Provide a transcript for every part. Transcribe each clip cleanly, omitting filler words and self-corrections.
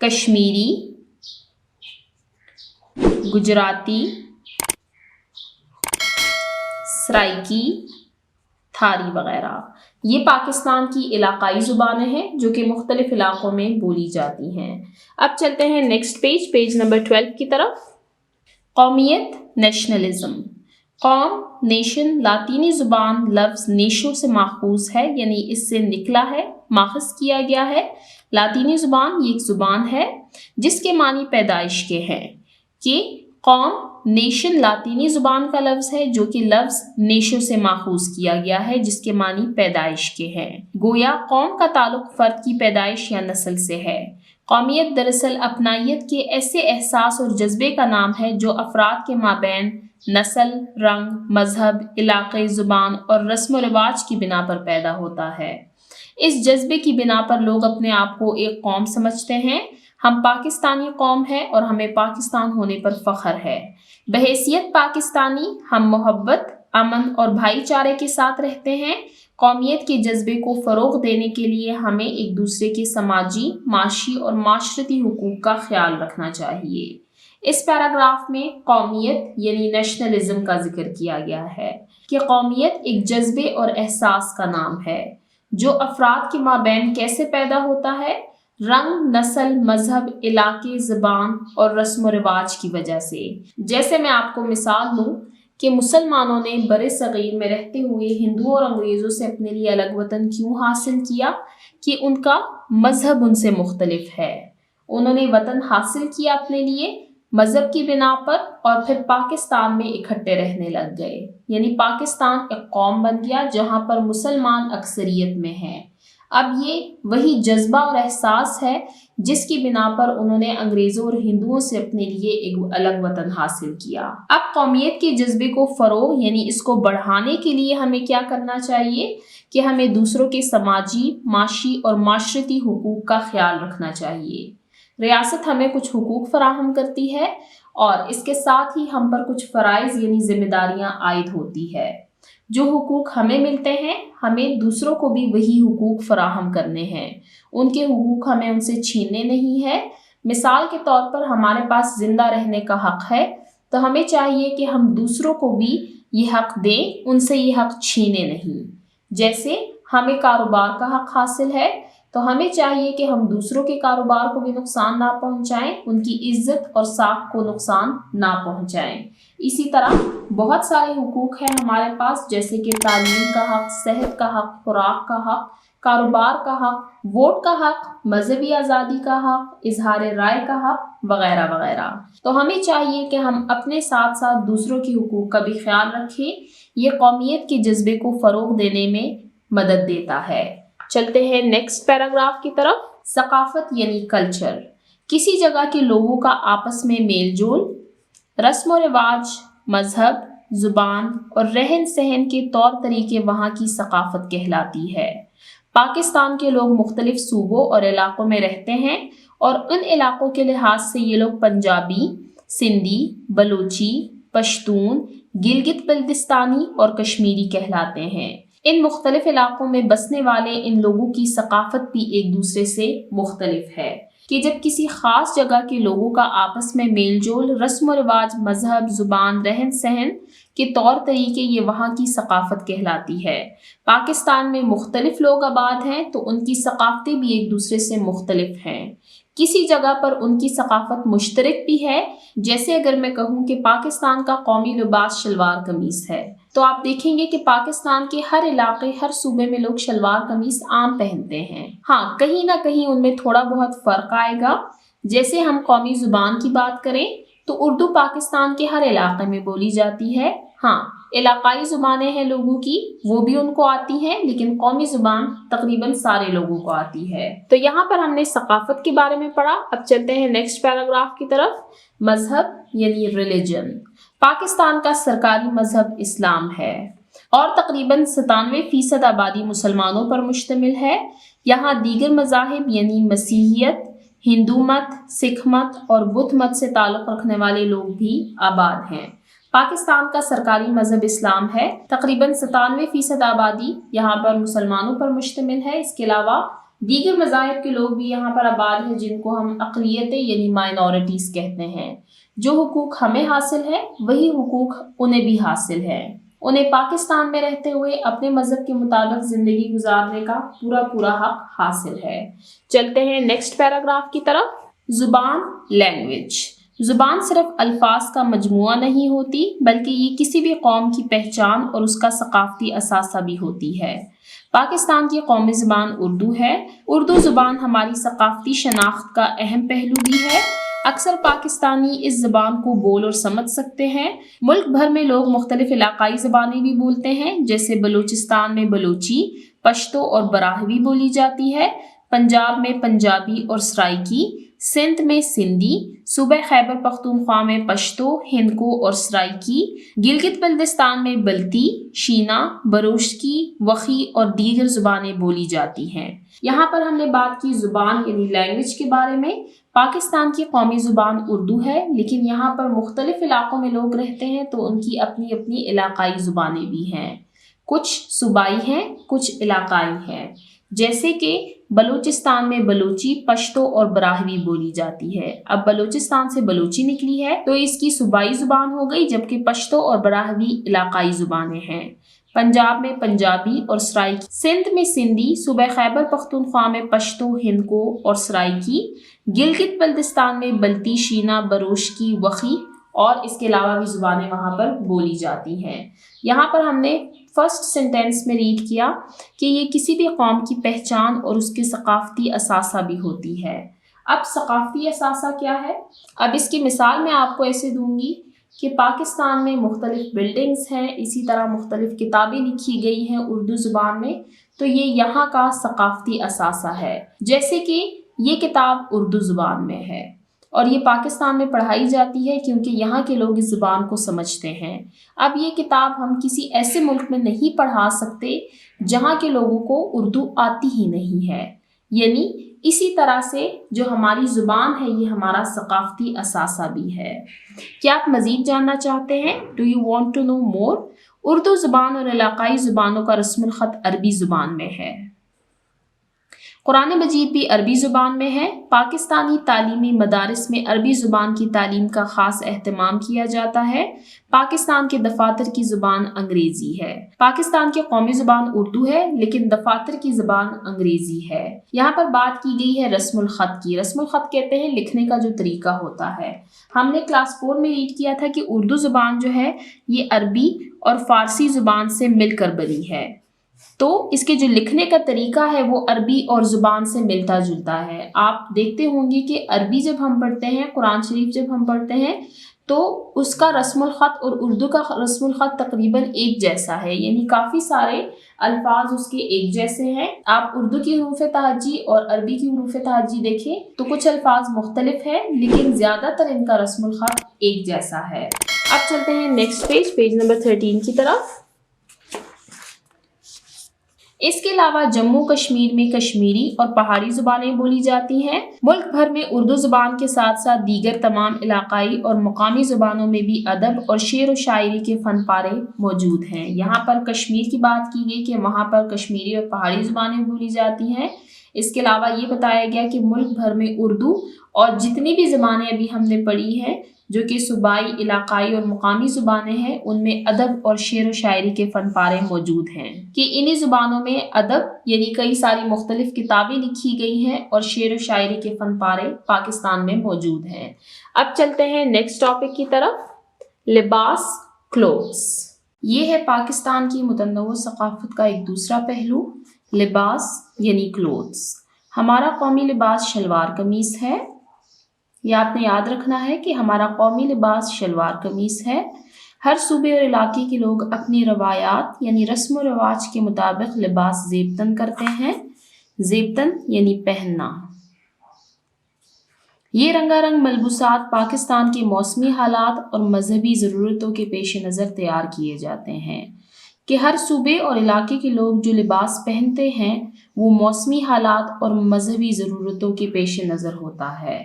کشمیری، گجراتی، سرائکی، تھاری وغیرہ۔ یہ پاکستان کی علاقائی زبانیں ہیں جو کہ مختلف علاقوں میں بولی جاتی ہیں۔ اب چلتے ہیں نیکسٹ پیج نمبر 12 کی طرف۔ قومیت، نیشنلزم۔ قوم، نیشن لاطینی زبان لفظ نیشو سے ماخوذ ہے، یعنی اس سے نکلا ہے، ماخذ کیا گیا ہے۔ لاطینی زبان یہ ایک زبان ہے جس کے معنی پیدائش کے ہیں کہ قوم، نیشن لاطینی زبان کا لفظ ہے جو کہ لفظ نیشو سے ماخوذ کیا گیا ہے جس کے معنی پیدائش کے ہیں۔ گویا قوم کا تعلق فرد کی پیدائش یا نسل سے ہے۔ قومیت دراصل اپنائیت کے ایسے احساس اور جذبے کا نام ہے جو افراد کے مابین نسل، رنگ، مذہب، علاقے، زبان اور رسم و رواج کی بنا پر پیدا ہوتا ہے۔ اس جذبے کی بنا پر لوگ اپنے آپ کو ایک قوم سمجھتے ہیں۔ ہم پاکستانی قوم ہیں اور ہمیں پاکستان ہونے پر فخر ہے۔ بحیثیت پاکستانی ہم محبت، امن اور بھائی چارے کے ساتھ رہتے ہیں۔ قومیت کے جذبے کو فروغ دینے کے لیے ہمیں ایک دوسرے کے سماجی، معاشی اور معاشرتی حقوق کا خیال رکھنا چاہیے۔ اس پیراگراف میں قومیت یعنی نیشنلزم کا ذکر کیا گیا ہے کہ قومیت ایک جذبے اور احساس کا نام ہے جو افراد کے مابین کیسے پیدا ہوتا ہے؟ رنگ، نسل، مذہب، علاقے، زبان اور رسم و رواج کی وجہ سے۔ جیسے میں آپ کو مثال دوں کہ مسلمانوں نے برِ صغیر میں رہتے ہوئے ہندوؤں اور انگریزوں سے اپنے لیے الگ وطن کیوں حاصل کیا؟ کہ ان کا مذہب ان سے مختلف ہے۔ انہوں نے وطن حاصل کیا اپنے لیے مذہب کی بنا پر اور پھر پاکستان میں اکٹھے رہنے لگ گئے، یعنی پاکستان ایک قوم بن گیا جہاں پر مسلمان اکثریت میں ہیں۔ اب یہ وہی جذبہ اور احساس ہے جس کی بنا پر انہوں نے انگریزوں اور ہندوؤں سے اپنے لیے ایک الگ وطن حاصل کیا۔ اب قومیت کے جذبے کو فروغ یعنی اس کو بڑھانے کے لیے ہمیں کیا کرنا چاہیے کہ ہمیں دوسروں کے سماجی، معاشی اور معاشرتی حقوق کا خیال رکھنا چاہیے۔ ریاست ہمیں کچھ حقوق فراہم کرتی ہے اور اس کے ساتھ ہی ہم پر کچھ فرائض یعنی ذمہ داریاں عائد ہوتی ہے۔ جو حقوق ہمیں ملتے ہیں ہمیں دوسروں کو بھی وہی حقوق فراہم کرنے ہیں۔ ان کے حقوق ہمیں ان سے چھیننے نہیں ہے۔ مثال کے طور پر ہمارے پاس زندہ رہنے کا حق ہے تو ہمیں چاہیے کہ ہم دوسروں کو بھی یہ حق دیں، ان سے یہ حق چھینے نہیں۔ جیسے ہمیں کاروبار کا حق حاصل ہے تو ہمیں چاہیے کہ ہم دوسروں کے کاروبار کو بھی نقصان نہ پہنچائیں، ان کی عزت اور ساکھ کو نقصان نہ پہنچائیں۔ اسی طرح بہت سارے حقوق ہیں ہمارے پاس جیسے کہ تعلیم کا حق، صحت کا حق، خوراک کا حق، کاروبار کا حق، ووٹ کا حق، مذہبی آزادی کا حق، اظہار رائے کا حق وغیرہ وغیرہ۔ تو ہمیں چاہیے کہ ہم اپنے ساتھ ساتھ دوسروں کے حقوق کا بھی خیال رکھیں۔ یہ قومیت کے جذبے کو فروغ دینے میں مدد دیتا ہے۔ چلتے ہیں نیکسٹ پیراگراف کی طرف۔ ثقافت یعنی کلچر، کسی جگہ کے لوگوں کا آپس میں میل جول، رسم و رواج، مذہب، زبان اور رہن سہن کے طور طریقے وہاں کی ثقافت کہلاتی ہے۔ پاکستان کے لوگ مختلف صوبوں اور علاقوں میں رہتے ہیں اور ان علاقوں کے لحاظ سے یہ لوگ پنجابی، سندھی، بلوچی، پشتون، گلگت بلتستانی اور کشمیری کہلاتے ہیں۔ ان مختلف علاقوں میں بسنے والے ان لوگوں کی ثقافت بھی ایک دوسرے سے مختلف ہے کہ جب کسی خاص جگہ کے لوگوں کا آپس میں میل جول، رسم و رواج، مذہب، زبان، رہن سہن کے طور طریقے، یہ وہاں کی ثقافت کہلاتی ہے۔ پاکستان میں مختلف لوگ آباد ہیں تو ان کی ثقافتیں بھی ایک دوسرے سے مختلف ہیں۔ کسی جگہ پر ان کی ثقافت مشترک بھی ہے، جیسے اگر میں کہوں کہ پاکستان کا قومی لباس شلوار قمیص ہے تو آپ دیکھیں گے کہ پاکستان کے ہر علاقے، ہر صوبے میں لوگ شلوار قمیص عام پہنتے ہیں۔ ہاں، کہیں نہ کہیں ان میں تھوڑا بہت فرق آئے گا۔ جیسے ہم قومی زبان کی بات کریں تو اردو پاکستان کے ہر علاقے میں بولی جاتی ہے۔ ہاں، علاقائی زبانیں ہیں لوگوں کی، وہ بھی ان کو آتی ہیں، لیکن قومی زبان تقریباً سارے لوگوں کو آتی ہے۔ تو یہاں پر ہم نے ثقافت کے بارے میں پڑھا۔ اب چلتے ہیں نیکسٹ پیراگراف کی طرف۔ مذہب یعنی ریلیجن، پاکستان کا سرکاری مذہب اسلام ہے اور تقریباً 97% آبادی مسلمانوں پر مشتمل ہے۔ یہاں دیگر مذاہب یعنی مسیحیت، ہندو مت، سکھ مت اور بدھ مت سے تعلق رکھنے والے لوگ بھی آباد ہیں۔ پاکستان کا سرکاری مذہب اسلام ہے۔ تقریباً 97% آبادی یہاں پر مسلمانوں پر مشتمل ہے۔ اس کے علاوہ دیگر مذاہب کے لوگ بھی یہاں پر آباد ہیں جن کو ہم اقلیتیں یعنی مائنورٹیز کہتے ہیں۔ جو حقوق ہمیں حاصل ہے وہی حقوق انہیں بھی حاصل ہے۔ انہیں پاکستان میں رہتے ہوئے اپنے مذہب کے مطابق زندگی گزارنے کا پورا حق حاصل ہے۔ چلتے ہیں نیکسٹ پیراگراف کی طرف۔ زبان، لینگویج۔ زبان صرف الفاظ کا مجموعہ نہیں ہوتی بلکہ یہ کسی بھی قوم کی پہچان اور اس کا ثقافتی اثاثہ بھی ہوتی ہے۔ پاکستان کی قومی زبان اردو ہے۔ اردو زبان ہماری ثقافتی شناخت کا اہم پہلو بھی ہے۔ اکثر پاکستانی اس زبان کو بول اور سمجھ سکتے ہیں۔ ملک بھر میں لوگ مختلف علاقائی زبانیں بھی بولتے ہیں، جیسے بلوچستان میں بلوچی، پشتو اور براہوی بولی جاتی ہے، پنجاب میں پنجابی اور سرائیکی، سندھ میں سندھی، صوبہ خیبر پختونخوا میں پشتو، ہندکو اور سرائیکی، گلگت بلتستان میں بلتی، شینا، بروشکی، وخی اور دیگر زبانیں بولی جاتی ہیں۔ یہاں پر ہم نے بات کی زبان یعنی لینگویج کے بارے میں۔ پاکستان کی قومی زبان اردو ہے، لیکن یہاں پر مختلف علاقوں میں لوگ رہتے ہیں تو ان کی اپنی اپنی علاقائی زبانیں بھی ہیں۔ کچھ صوبائی ہیں، کچھ علاقائی ہیں، جیسے کہ بلوچستان میں بلوچی، پشتو اور براہوی بولی جاتی ہے۔ اب بلوچستان سے بلوچی نکلی ہے تو اس کی صوبائی زبان ہو گئی، جبکہ پشتو اور براہوی علاقائی زبانیں ہیں۔ پنجاب میں پنجابی اور سرائیکی، سندھ میں سندھی، صوبہ خیبر پختونخوا میں پشتو، ہندکو اور سرائیکی، گلگت بلتستان میں بلتی، شینا، بروشکی، وخی اور اس کے علاوہ بھی زبانیں وہاں پر بولی جاتی ہیں۔ یہاں پر ہم نے فرسٹ سینٹینس میں ریڈ کیا کہ یہ کسی بھی قوم کی پہچان اور اس کے ثقافتی اثاثہ بھی ہوتی ہے۔ اب ثقافتی اثاثہ کیا ہے؟ اب اس کی مثال میں آپ کو ایسے دوں گی کہ پاکستان میں مختلف بلڈنگز ہیں، اسی طرح مختلف کتابیں لکھی گئی ہیں اردو زبان میں، تو یہ یہاں کا ثقافتی اثاثہ ہے۔ جیسے کہ یہ کتاب اردو زبان میں ہے اور یہ پاکستان میں پڑھائی جاتی ہے کیونکہ یہاں کے لوگ اس زبان کو سمجھتے ہیں۔ اب یہ کتاب ہم کسی ایسے ملک میں نہیں پڑھا سکتے جہاں کے لوگوں کو اردو آتی ہی نہیں ہے۔ یعنی اسی طرح سے جو ہماری زبان ہے یہ ہمارا ثقافتی اثاثہ بھی ہے۔ کیا آپ مزید جاننا چاہتے ہیں؟ Do you want to know more? Urdu زبان اور علاقائی زبانوں کا رسم الخط عربی زبان میں ہے۔ قرآن مجید بھی عربی زبان میں ہے۔ پاکستانی تعلیمی مدارس میں عربی زبان کی تعلیم کا خاص اہتمام کیا جاتا ہے۔ پاکستان کے دفاتر کی زبان انگریزی ہے۔ پاکستان کی قومی زبان اردو ہے لیکن دفاتر کی زبان انگریزی ہے۔ یہاں پر بات کی گئی ہے رسم الخط کی۔ رسم الخط کہتے ہیں لکھنے کا جو طریقہ ہوتا ہے۔ ہم نے کلاس 4 میں ریڈ کیا تھا کہ اردو زبان جو ہے یہ عربی اور فارسی زبان سے مل کر بنی ہے، تو اس کے جو لکھنے کا طریقہ ہے وہ عربی اور زبان سے ملتا جلتا ہے۔ آپ دیکھتے ہوں گے کہ عربی جب ہم پڑھتے ہیں، قرآن شریف جب ہم پڑھتے ہیں تو اس کا رسم الخط اور اردو کا رسم الخط تقریباً ایک جیسا ہے، یعنی کافی سارے الفاظ اس کے ایک جیسے ہیں۔ آپ اردو کی حروف تہجی اور عربی کی حروف تہجی دیکھیں تو کچھ الفاظ مختلف ہیں لیکن زیادہ تر ان کا رسم الخط ایک جیسا ہے۔ اب چلتے ہیں نیکسٹ پیج نمبر 13 کی طرف۔ اس کے علاوہ جموں کشمیر میں کشمیری اور پہاڑی زبانیں بولی جاتی ہیں۔ ملک بھر میں اردو زبان کے ساتھ ساتھ دیگر تمام علاقائی اور مقامی زبانوں میں بھی ادب اور شعر و شاعری کے فن پارے موجود ہیں۔ یہاں پر کشمیر کی بات کی گئی کہ وہاں پر کشمیری اور پہاڑی زبانیں بولی جاتی ہیں۔ اس کے علاوہ یہ بتایا گیا کہ ملک بھر میں اردو اور جتنی بھی زبانیں ابھی ہم نے پڑھی ہیں جو کہ صوبائی، علاقائی اور مقامی زبانیں ہیں، ان میں ادب اور شعر و شاعری کے فن پارے موجود ہیں، کہ انہی زبانوں میں ادب یعنی کئی ساری مختلف کتابیں لکھی گئی ہیں اور شعر و شاعری کے فن پارے پاکستان میں موجود ہیں۔ اب چلتے ہیں نیکسٹ ٹاپک کی طرف، لباس، کلوتھس۔ یہ ہے پاکستان کی متنوع ثقافت کا ایک دوسرا پہلو، لباس یعنی کلوتھس۔ ہمارا قومی لباس شلوار قمیص ہے۔ یہ آپ نے یاد رکھنا ہے کہ ہمارا قومی لباس شلوار قمیص ہے۔ ہر صوبے اور علاقے کے لوگ اپنی روایات یعنی رسم و رواج کے مطابق لباس زیب تن کرتے ہیں۔ زیب تن یعنی پہننا۔ یہ رنگا رنگ ملبوسات پاکستان کے موسمی حالات اور مذہبی ضرورتوں کے پیش نظر تیار کیے جاتے ہیں، کہ ہر صوبے اور علاقے کے لوگ جو لباس پہنتے ہیں وہ موسمی حالات اور مذہبی ضرورتوں کے پیش نظر ہوتا ہے۔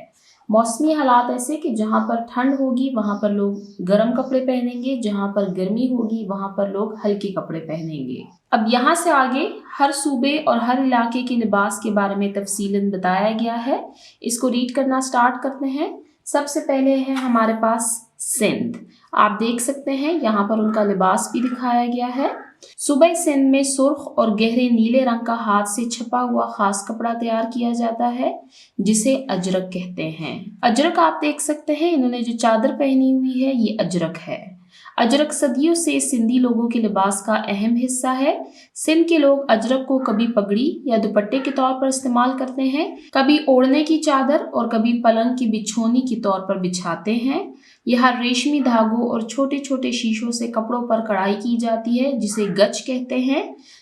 موسمی حالات ایسے کہ جہاں پر ٹھنڈ ہوگی وہاں پر لوگ گرم کپڑے پہنیں گے، جہاں پر گرمی ہوگی وہاں پر لوگ ہلکے کپڑے پہنیں گے۔ اب یہاں سے آگے ہر صوبے اور ہر علاقے کے لباس کے بارے میں تفصیلاً بتایا گیا ہے۔ اس کو ریڈ کرنا سٹارٹ کرتے ہیں۔ سب سے پہلے ہے ہمارے پاس سندھ۔ آپ دیکھ سکتے ہیں یہاں پر ان کا لباس بھی دکھایا گیا ہے۔ صوبہ سندھ میں سرخ اور گہرے نیلے رنگ کا ہاتھ سے چھپا ہوا خاص کپڑا تیار کیا جاتا ہے جسے اجرک کہتے ہیں۔ اجرک آپ دیکھ سکتے ہیں، انہوں نے جو چادر پہنی ہوئی ہے یہ اجرک ہے۔ اجرک صدیوں سے سندھی لوگوں کے لباس کا اہم حصہ ہے۔ سندھ کے لوگ اجرک کو کبھی پگڑی یا دوپٹے کے طور پر استعمال کرتے ہیں، کبھی اوڑھنے کی چادر اور کبھی پلنگ کی بچھونی کے طور پر بچھاتے ہیں۔ یہاں ریشمی دھاگوں اور چھوٹے چھوٹے شیشوں سے کپڑوں پر کڑھائی کی جاتی ہے جسے گچ کہتے ہیں۔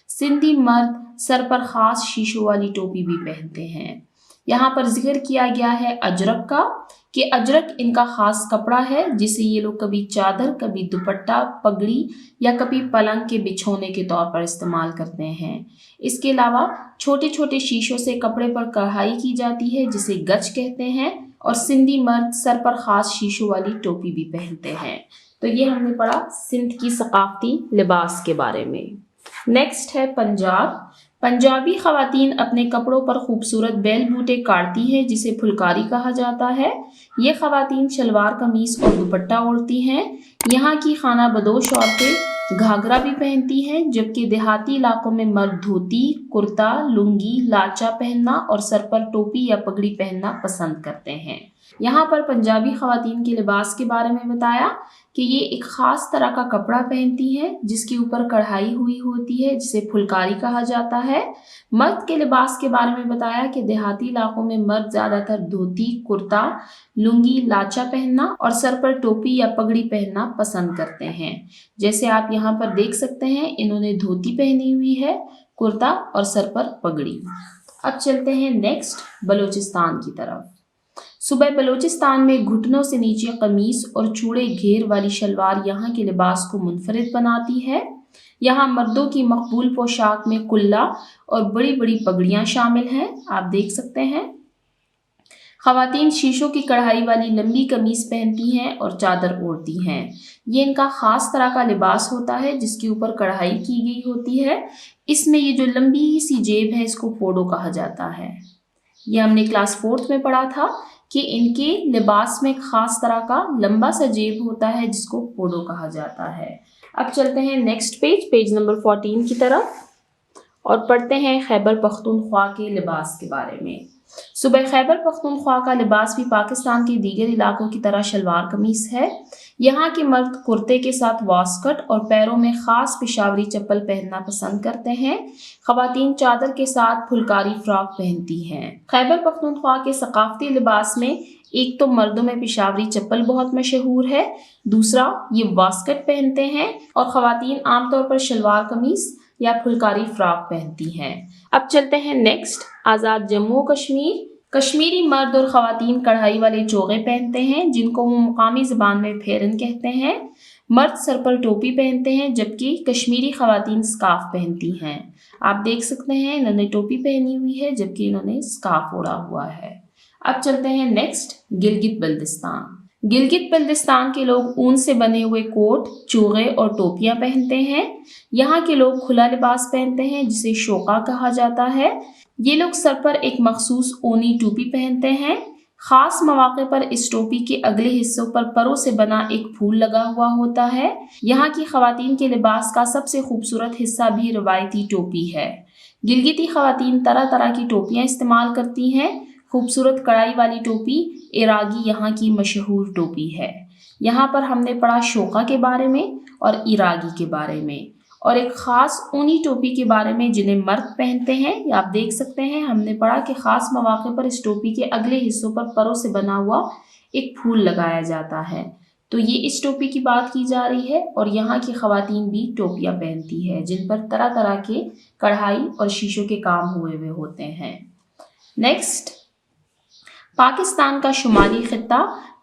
سندھی مرد سر پر خاص شیشوں والی ٹوپی بھی پہنتے ہیں۔ یہاں پر ذکر کیا گیا ہے اجرک کا کہ اجرک ان کا خاص کپڑا ہے جسے یہ لوگ کبھی چادر، کبھی دوپٹہ، پگڑی یا کبھی پلنگ کے بچھونے کے طور پر استعمال کرتے ہیں۔ اس کے علاوہ چھوٹے چھوٹے شیشوں سے کپڑے پر کڑھائی کی جاتی ہے جسے گچ کہتے ہیں، اور سندھی مرد سر پر خاص شیشوں والی ٹوپی بھی پہنتے ہیں۔ تو یہ ہم نے پڑھا سندھ کی ثقافتی لباس کے بارے میں۔ نیکسٹ ہے پنجاب۔ پنجابی خواتین اپنے کپڑوں پر خوبصورت بیل بوٹے کاٹتی ہیں جسے پھلکاری کہا جاتا ہے۔ یہ خواتین شلوار قمیص اور دوپٹہ اوڑھتی ہیں۔ یہاں کی خانہ بدوش عورتیں گھاگرا بھی پہنتی ہیں، جبکہ دیہاتی علاقوں میں مرد دھوتی، کرتا، لنگی، لاچا پہننا اور سر پر ٹوپی یا پگڑی پہننا پسند کرتے ہیں۔ یہاں پر پنجابی خواتین کے لباس کے بارے میں بتایا کہ یہ ایک خاص طرح کا کپڑا پہنتی ہے جس کے اوپر کڑھائی ہوئی ہوتی ہے جسے پھلکاری کہا جاتا ہے۔ مرد کے لباس کے بارے میں بتایا کہ دیہاتی علاقوں میں مرد زیادہ تر دھوتی، کرتا، لنگی، لاچا پہننا اور سر پر ٹوپی یا پگڑی پہننا پسند کرتے ہیں۔ جیسے آپ یہاں پر دیکھ سکتے ہیں انہوں نے دھوتی پہنی ہوئی ہے، کرتا اور سر پر پگڑی۔ اب چلتے ہیں نیکسٹ بلوچستان کی طرف۔ صوبہ بلوچستان میں گھٹنوں سے نیچے قمیص اور چوڑے گھیر والی شلوار یہاں کے لباس کو منفرد بناتی ہے۔ یہاں مردوں کی مقبول پوشاک میں کلا اور بڑی بڑی پگڑیاں شامل ہیں، آپ دیکھ سکتے ہیں۔ خواتین شیشوں کی کڑھائی والی لمبی قمیص پہنتی ہیں اور چادر اوڑھتی ہیں۔ یہ ان کا خاص طرح کا لباس ہوتا ہے جس کے اوپر کڑھائی کی گئی ہوتی ہے۔ اس میں یہ جو لمبی سی جیب ہے اس کو پوڈو کہا جاتا ہے۔ یہ ہم نے کلاس 4 میں پڑھا تھا کہ ان کے لباس میں ایک خاص طرح کا لمبا سا جیب ہوتا ہے جس کو پوڈو کہا جاتا ہے۔ اب چلتے ہیں نیکسٹ پیج نمبر 14 کی طرف اور پڑھتے ہیں خیبر پختونخوا کے لباس کے بارے میں۔ صوبہ خیبر پختونخوا کا لباس بھی پاکستان کے دیگر علاقوں کی طرح شلوار قمیص ہے۔ یہاں کے مرد کرتے کے ساتھ واسکٹ اور پیروں میں خاص پشاوری چپل پہننا پسند کرتے ہیں۔ خواتین چادر کے ساتھ پھلکاری فراک پہنتی ہیں۔ خیبر پختونخوا کے ثقافتی لباس میں ایک تو مردوں میں پشاوری چپل بہت مشہور ہے، دوسرا یہ واسکٹ پہنتے ہیں، اور خواتین عام طور پر شلوار قمیص یا پھلکاری فراک پہنتی ہیں۔ اب چلتے ہیں نیکسٹ آزاد جموں و کشمیر۔ کشمیری مرد اور خواتین کڑھائی والے چوغے پہنتے ہیں جن کو وہ مقامی زبان میں پھیرن کہتے ہیں۔ مرد سر پر ٹوپی پہنتے ہیں جبکہ کشمیری خواتین سکارف پہنتی ہیں۔ آپ دیکھ سکتے ہیں انہوں نے ٹوپی پہنی ہوئی ہے جبکہ انہوں نے سکارف اوڑھا ہوا ہے۔ اب چلتے ہیں نیکسٹ گلگت بلتستان۔ گلگت بلتستان کے لوگ اون سے بنے ہوئے کوٹ، چوغے اور ٹوپیاں پہنتے ہیں۔ یہاں کے لوگ کھلا لباس پہنتے ہیں جسے شوقہ کہا جاتا ہے۔ یہ لوگ سر پر ایک مخصوص اونی ٹوپی پہنتے ہیں۔ خاص مواقع پر اس ٹوپی کے اگلے حصوں پر پروں سے بنا ایک پھول لگا ہوا ہوتا ہے۔ یہاں کی خواتین کے لباس کا سب سے خوبصورت حصہ بھی روایتی ٹوپی ہے۔ گلگتی خواتین طرح طرح کی ٹوپیاں استعمال کرتی ہیں۔ خوبصورت کڑائی والی ٹوپی ایراگی یہاں کی مشہور ٹوپی ہے۔ یہاں پر ہم نے پڑھا شوقہ کے بارے میں اور ایراگی کے بارے میں، اور ایک خاص اونی ٹوپی کے بارے میں جنہیں مرد پہنتے ہیں۔ یہ آپ دیکھ سکتے ہیں ہم نے پڑھا کہ خاص مواقع پر اس ٹوپی کے اگلے حصوں پر پروں سے بنا ہوا ایک پھول لگایا جاتا ہے۔ تو یہ اس ٹوپی کی بات کی جا رہی ہے، اور یہاں کی خواتین بھی ٹوپیاں پہنتی ہے جن پر طرح طرح کے کڑھائی اور شیشوں کے کام ہوئے ہوتے ہیں۔ نیکسٹ پاکستان کا شمالی خطہ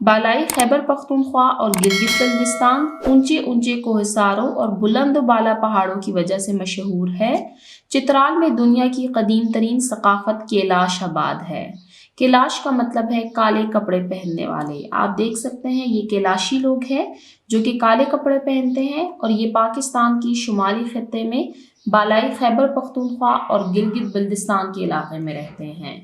بالائی خیبر پختونخوا اور گلگت بلتستان اونچے اونچے کوہساروں اور بلند و بالا پہاڑوں کی وجہ سے مشہور ہے۔ چترال میں دنیا کی قدیم ترین ثقافت کیلاش آباد ہے۔ کیلاش کا مطلب ہے کالے کپڑے پہننے والے. آپ دیکھ سکتے ہیں یہ کیلاشی لوگ ہیں جو کہ کالے کپڑے پہنتے ہیں اور یہ پاکستان کی شمالی خطے میں بالائی خیبر پختونخوا اور گلگت بلتستان کے علاقے میں رہتے ہیں.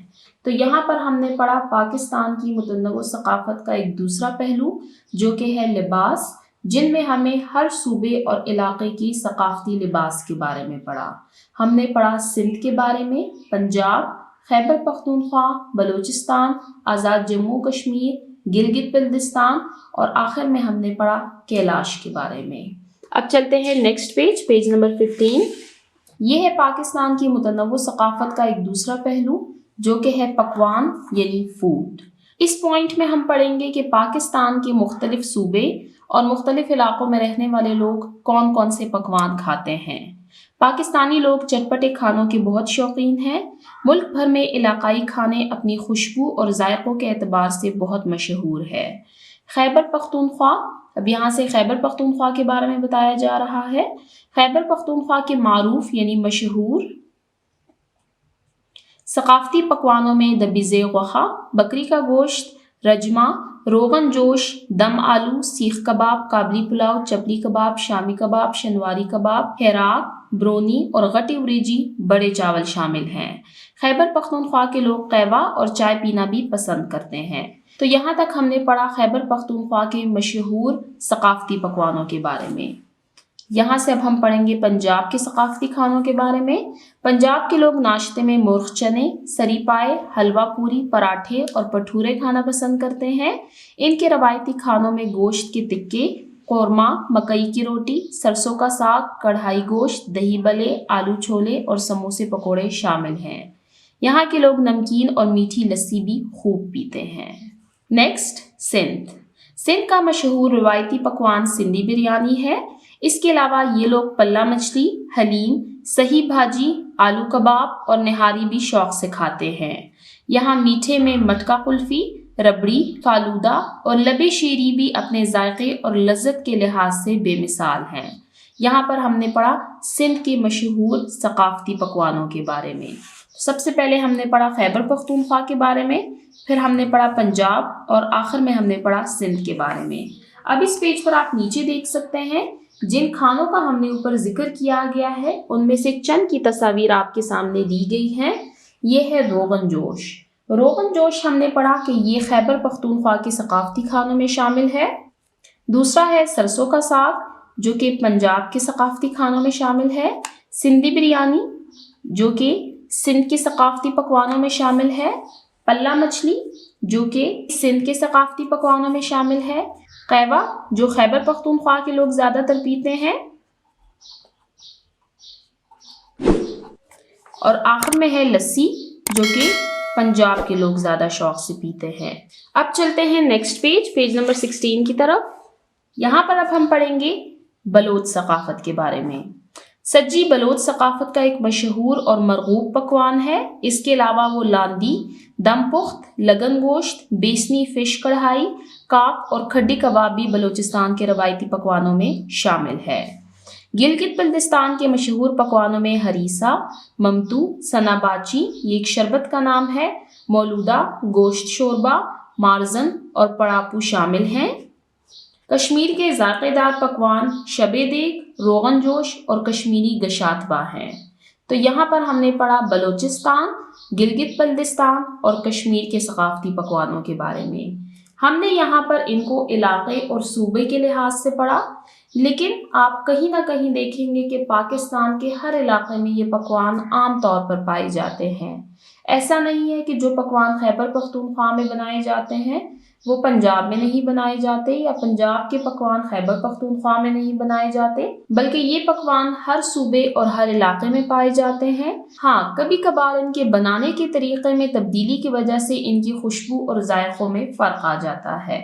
تو یہاں پر ہم نے پڑھا پاکستان کی متنوع ثقافت کا ایک دوسرا پہلو جو کہ ہے لباس، جن میں ہمیں ہر صوبے اور علاقے کی ثقافتی لباس کے بارے میں پڑھا. ہم نے پڑھا سندھ کے بارے میں، پنجاب، خیبر پختونخوا، بلوچستان، آزاد جموں کشمیر، گلگت بلتستان اور آخر میں ہم نے پڑھا کیلاش کے بارے میں. اب چلتے ہیں نیکسٹ پیج نمبر 15. یہ ہے پاکستان کی متنوع ثقافت کا ایک دوسرا پہلو جو کہ ہے پکوان یعنی فوڈ. اس پوائنٹ میں ہم پڑھیں گے کہ پاکستان کے مختلف صوبے اور مختلف علاقوں میں رہنے والے لوگ کون کون سے پکوان کھاتے ہیں. پاکستانی لوگ چٹپٹے کھانوں کے بہت شوقین ہیں. ملک بھر میں علاقائی کھانے اپنی خوشبو اور ذائقوں کے اعتبار سے بہت مشہور ہے. خیبر پختونخوا، اب یہاں سے خیبر پختونخوا کے بارے میں بتایا جا رہا ہے. خیبر پختونخوا کے معروف یعنی مشہور ثقافتی پکوانوں میں دبیزے غوخہ، بکری کا گوشت، رجمہ، روغن جوش، دم آلو، سیخ کباب، کابلی پلاؤ، چپلی کباب، شامی کباب، شنواری کباب، ہیراک، برونی اور غٹی وریجی بڑے چاول شامل ہیں. خیبر پختونخوا کے لوگ قہوہ اور چائے پینا بھی پسند کرتے ہیں. تو یہاں تک ہم نے پڑھا خیبر پختونخوا کے مشہور ثقافتی پکوانوں کے بارے میں. یہاں سے اب ہم پڑھیں گے پنجاب کے ثقافتی کھانوں کے بارے میں. پنجاب کے لوگ ناشتے میں مرغ چنے، سری پائے، حلوہ پوری، پراٹھے اور بھٹورے کھانا پسند کرتے ہیں. ان کے روایتی کھانوں میں گوشت کے ٹکے، قورمہ، مکئی کی روٹی، سرسوں کا ساگ، کڑھائی گوشت، دہی بلے، آلو چھولے اور سموسے پکوڑے شامل ہیں. یہاں کے لوگ نمکین اور میٹھی لسی بھی خوب پیتے ہیں. نیکسٹ، سندھ. سندھ کا مشہور روایتی پکوان سندھی بریانی ہے. اس کے علاوہ یہ لوگ پلہ مچھلی، حلیم، سہی بھاجی، آلو کباب اور نہاری بھی شوق سے کھاتے ہیں. یہاں میٹھے میں مٹکا قلفی، ربڑی، فالودہ اور لبے شیری بھی اپنے ذائقے اور لذت کے لحاظ سے بے مثال ہیں. یہاں پر ہم نے پڑھا سندھ کے مشہور ثقافتی پکوانوں کے بارے میں. سب سے پہلے ہم نے پڑھا خیبر پختونخوا کے بارے میں، پھر ہم نے پڑھا پنجاب اور آخر میں ہم نے پڑھا سندھ کے بارے میں. اب اس پیج پر آپ نیچے دیکھ سکتے ہیں جن کھانوں کا ہم نے اوپر ذکر کیا گیا ہے ان میں سے چند کی تصاویر آپ کے سامنے دی گئی ہیں. یہ ہے روغن جوش. روغن جوش ہم نے پڑھا کہ یہ خیبر پختونخوا کے ثقافتی کھانوں میں شامل ہے. دوسرا ہے سرسوں کا ساگ جو کہ پنجاب کے ثقافتی کھانوں میں شامل ہے. سندھی بریانی جو کہ سندھ کے ثقافتی پکوانوں میں شامل ہے. پلہ مچھلی جو کہ سندھ کے ثقافتی پکوانوں میں شامل ہے. قہوہ جو خیبر پختونخوا کے لوگ زیادہ تر پیتے ہیں. اور آخر میں ہے لسی جو کہ پنجاب کے لوگ زیادہ شوق سے پیتے ہیں. اب چلتے ہیں نیکسٹ پیج نمبر 16 کی طرف. یہاں پر اب ہم پڑھیں گے بلوچ ثقافت کے بارے میں. سجی بلوچ ثقافت کا ایک مشہور اور مرغوب پکوان ہے. اس کے علاوہ وہ لاندی، دم پخت، لگن گوشت، بیسنی فش کڑھائی، کاک اور کھڈی کباب بھی بلوچستان کے روایتی پکوانوں میں شامل ہے. گلگت بلتستان کے مشہور پکوانوں میں ہریسہ، ممتو، سنا باچی یہ ایک شربت کا نام ہے، مولودہ، گوشت شوربہ، مارزن اور پڑاپو شامل ہیں. کشمیر کے ذائقے دار پکوان شبے دیگ، روغن جوش اور کشمیری گشاتبہ ہیں. تو یہاں پر ہم نے پڑھا بلوچستان، گلگت بلتستان اور کشمیر کے ثقافتی پکوانوں کے بارے میں. ہم نے یہاں پر ان کو علاقے اور صوبے کے لحاظ سے پڑھا، لیکن آپ کہیں نہ کہیں دیکھیں گے کہ پاکستان کے ہر علاقے میں یہ پکوان عام طور پر پائے جاتے ہیں. ایسا نہیں ہے کہ جو پکوان خیبر پختونخوا میں بنائے جاتے ہیں وہ پنجاب میں نہیں بنائے جاتے یا پنجاب کے پکوان خیبر پختونخوا میں نہیں بنائے جاتے، بلکہ یہ پکوان ہر صوبے اور ہر علاقے میں پائے جاتے ہیں. ہاں، کبھی کبھار ان کے بنانے کے طریقے میں تبدیلی کی وجہ سے ان کی خوشبو اور ذائقوں میں فرق آ جاتا ہے.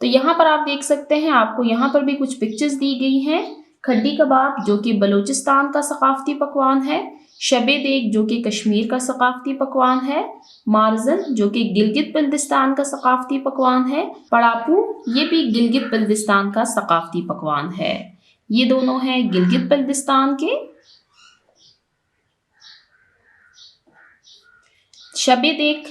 تو یہاں پر آپ دیکھ سکتے ہیں، آپ کو یہاں پر بھی کچھ پکچرز دی گئی ہیں. کھڈی کباب جو کہ بلوچستان کا ثقافتی پکوان ہے، شبے دیگ جو کہ کشمیر کا ثقافتی پکوان ہے، مارزن جو کہ گلگت بلتستان کا ثقافتی پکوان ہے، پڑاپو یہ بھی گلگت بلتستان کا ثقافتی پکوان ہے. یہ دونوں ہیں گلگت بلتستان کے. شبے دیگ